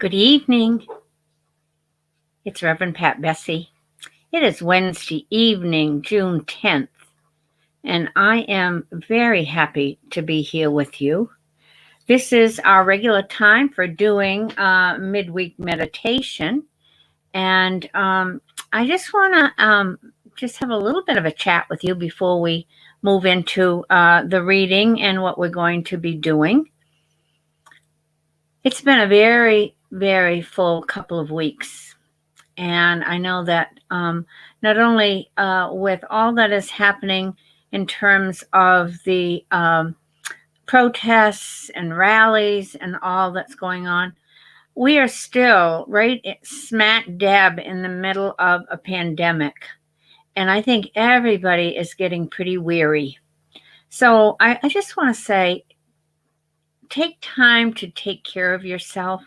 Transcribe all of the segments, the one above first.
Good evening. It's Reverend Pat Bessie. It is Wednesday evening, June 10th, and I am very happy to be here with you. This is our regular time for doing midweek meditation, and I just want to just have a little bit of a chat with you before we move into the reading and what we're going to be doing. It's been a very, very full couple of weeks. And I know that not only with all that is happening in terms of the protests and rallies and all that's going on, we are still right smack dab in the middle of a pandemic. And I think everybody is getting pretty weary. So I just want to say, take time to take care of yourself.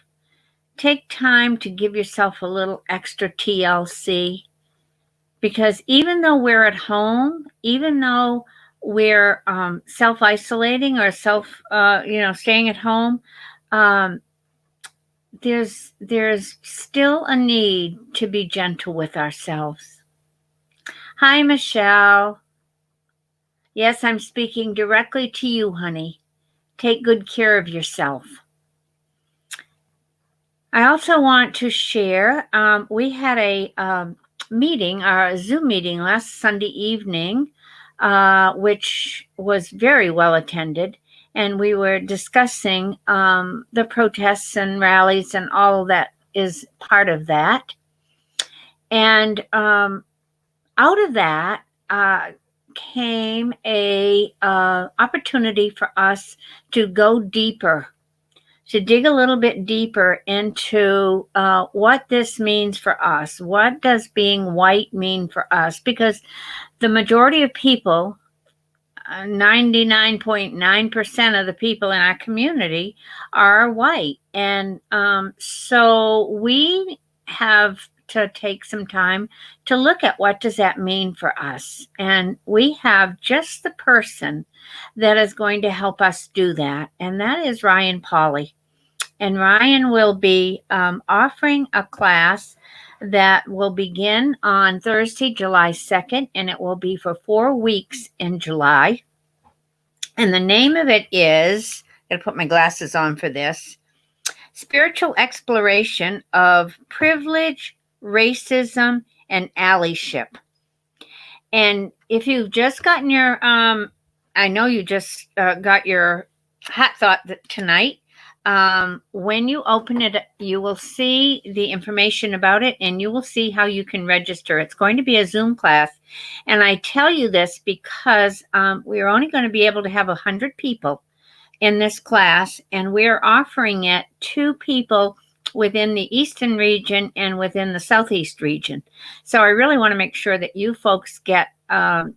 Take time to give yourself a little extra TLC, because even though we're at home, even though we're self-isolating or staying at home, there's still a need to be gentle with ourselves. Hi, Michelle. Yes, I'm speaking directly to you, honey. Take good care of yourself. I also want to share, we had a meeting, our Zoom meeting last Sunday evening, which was very well attended. And we were discussing the protests and rallies and all that is part of that. And out of that came a opportunity for us to go deeper, to dig a little bit deeper into what this means for us. What does being white mean for us? Because the majority of people, 99.9% of the people in our community are white. And so we have to take some time to look at what does that mean for us. And we have just the person that is going to help us do that. And that is Ryan Pauly. And Ryan will be offering a class that will begin on Thursday, July 2nd, and it will be for 4 weeks in July. And the name of it is, I'm going to put my glasses on for this, Spiritual Exploration of Privilege, Racism, and Allyship. And if you've just gotten your, I know you just got your hot thought tonight. When you open it, you will see the information about it, and you will see how you can register. It's going to be a Zoom class. And I tell you this because we're only going to be able to have 100 people in this class, and we're offering it to people within the Eastern region and within the Southeast region. So I really want to make sure that you folks get in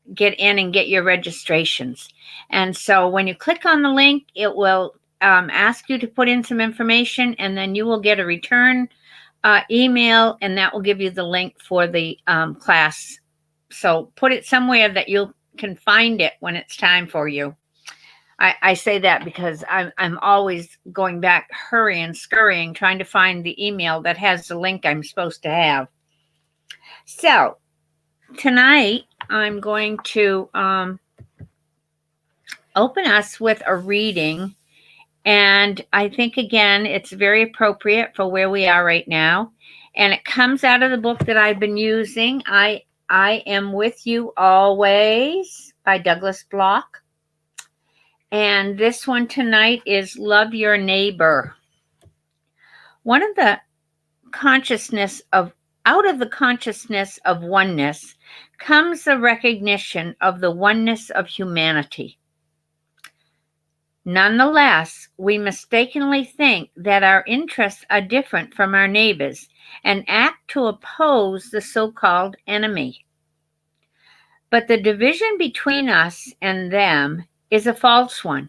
and get your registrations. And so when you click on the link, it will ask you to put in some information, and then you will get a return email, and that will give you the link for the class. So put it somewhere that you can find it when it's time for you. I say that because I'm always going back, hurrying, scurrying, trying to find the email that has the link I'm supposed to have. So tonight I'm going to open us with a reading. And I think, again, it's very appropriate for where we are right now. And it comes out of the book that I've been using, I Am With You Always by Douglas Bloch. And this one tonight is Love Your Neighbor. Out of the consciousness of oneness comes the recognition of the oneness of humanity. Nonetheless, we mistakenly think that our interests are different from our neighbors and act to oppose the so-called enemy. But the division between us and them is a false one.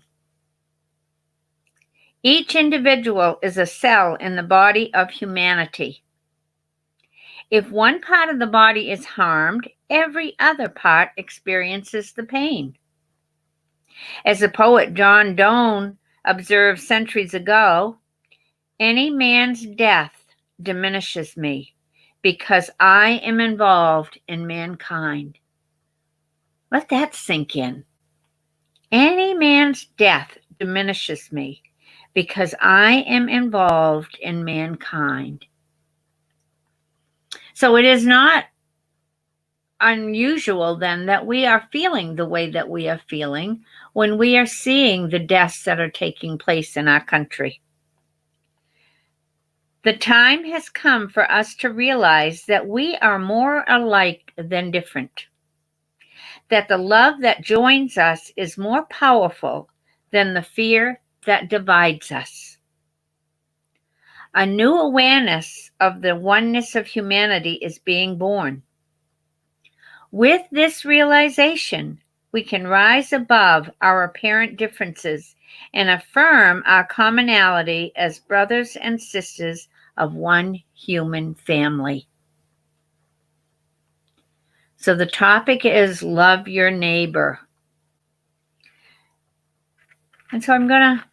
Each individual is a cell in the body of humanity. If one part of the body is harmed, every other part experiences the pain. As the poet John Donne observed centuries ago, Any man's death diminishes me because I am involved in mankind. Let that sink in. Any man's death diminishes me because I am involved in mankind. So it is not unusual then that we are feeling the way that we are feeling when we are seeing the deaths that are taking place in our country. The time has come for us to realize that we are more alike than different, that the love that joins us is more powerful than the fear that divides us. A new awareness of the oneness of humanity is being born. With this realization, we can rise above our apparent differences and affirm our commonality as brothers and sisters of one human family. So the topic is love your neighbor. And so I'm going to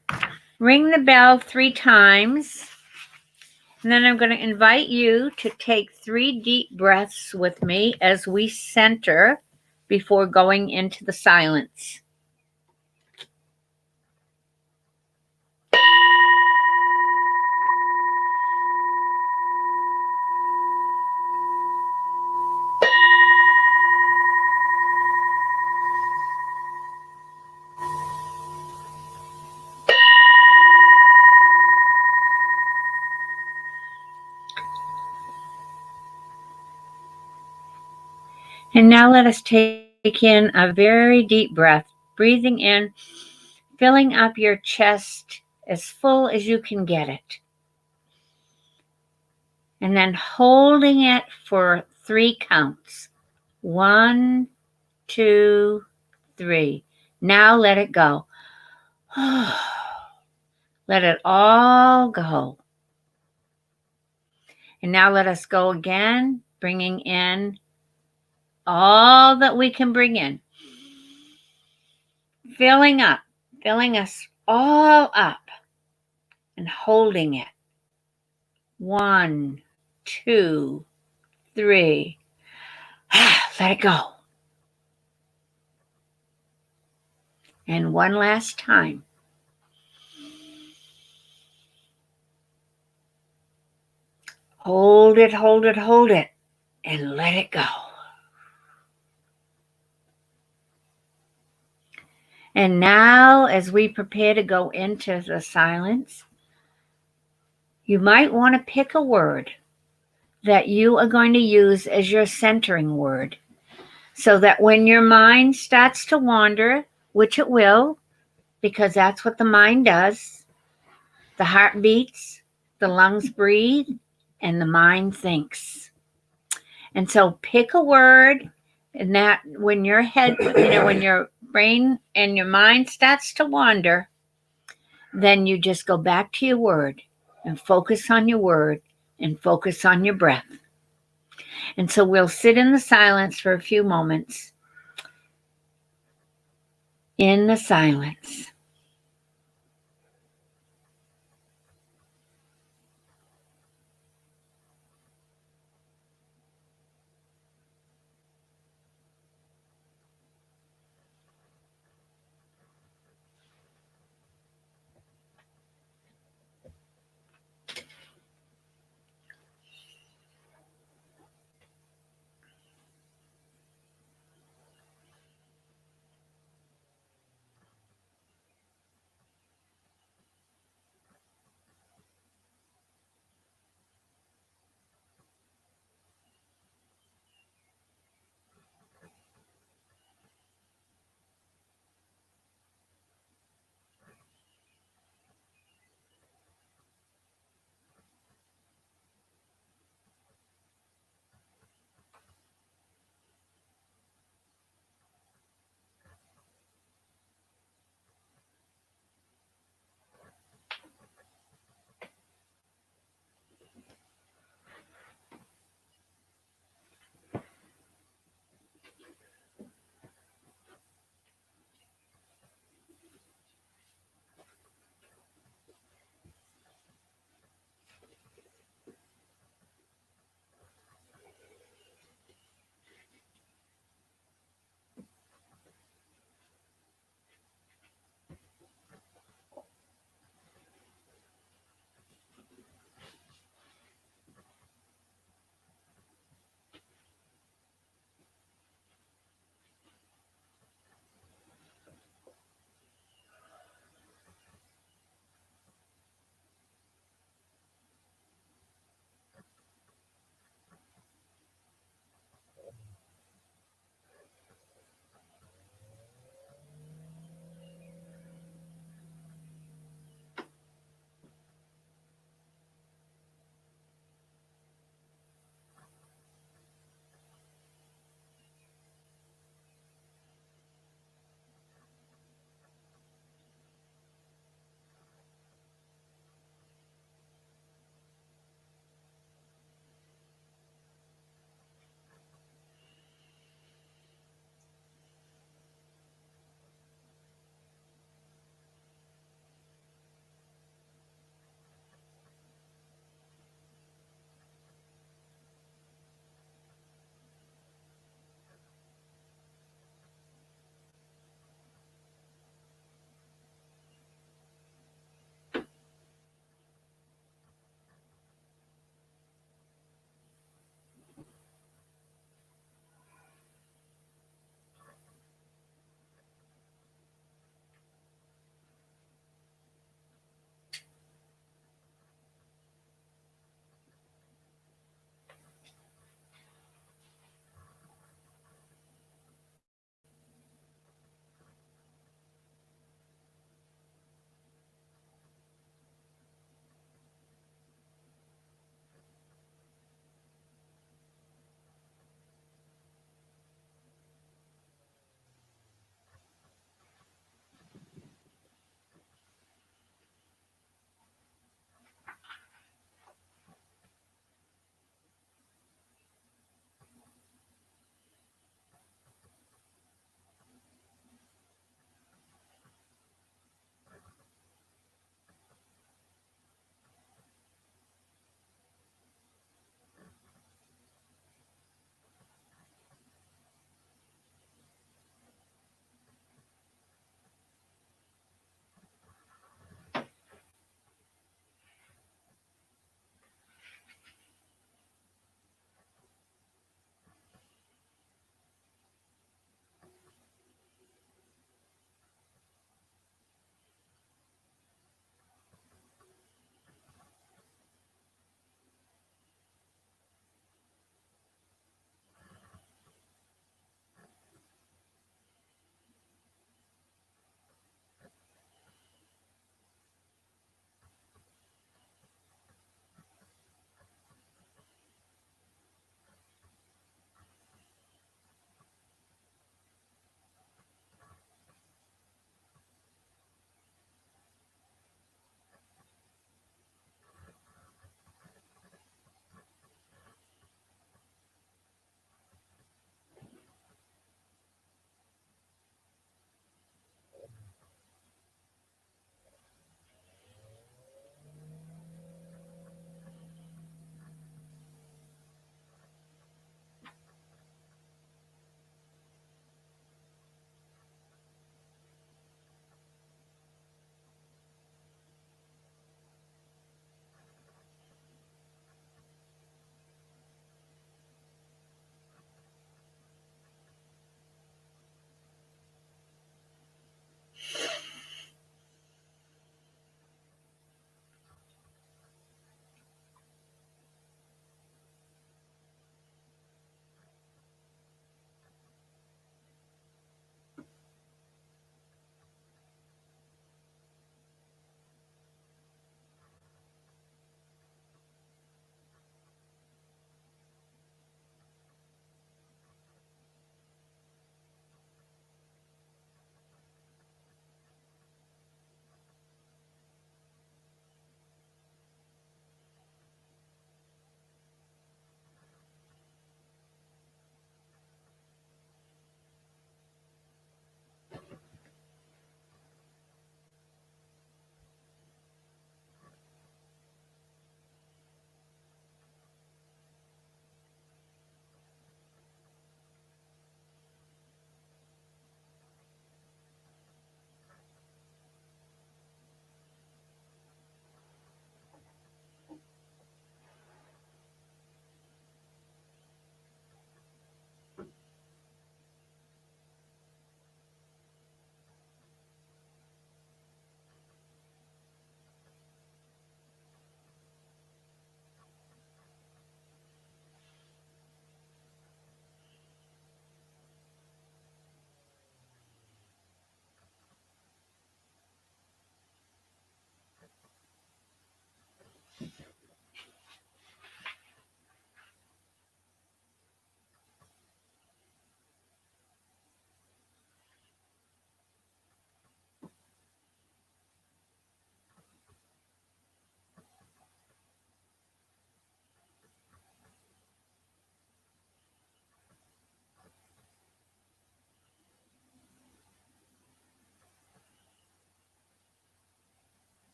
ring the bell 3 times. And then I'm going to invite you to take 3 deep breaths with me as we center before going into the silence. And now let us take in a very deep breath, breathing in, filling up your chest as full as you can get it. And then holding it for 3 counts. 1, 2, 3. Now let it go. Let it all go. And now let us go again, bringing in all that we can bring in. Filling us all up and holding it. 1, 2, 3. Let it go. And one last time. Hold it, hold it, hold it, and let it go. And now, as we prepare to go into the silence, you might want to pick a word that you are going to use as your centering word, so that when your mind starts to wander, which it will, because that's what the mind does, the heart beats, the lungs breathe, and the mind thinks. And so pick a word, and that when your head, when your brain and your mind starts to wander, then you just go back to your word and focus on your word and focus on your breath. And so we'll sit in the silence for a few moments. In the silence.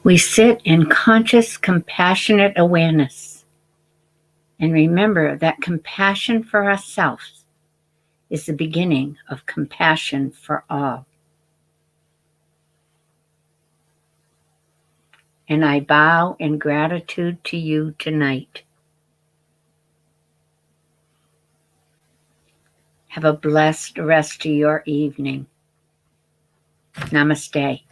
We sit in conscious, compassionate awareness. And remember that compassion for ourselves is the beginning of compassion for all. And I bow in gratitude to you tonight. Have a blessed rest of your evening. Namaste.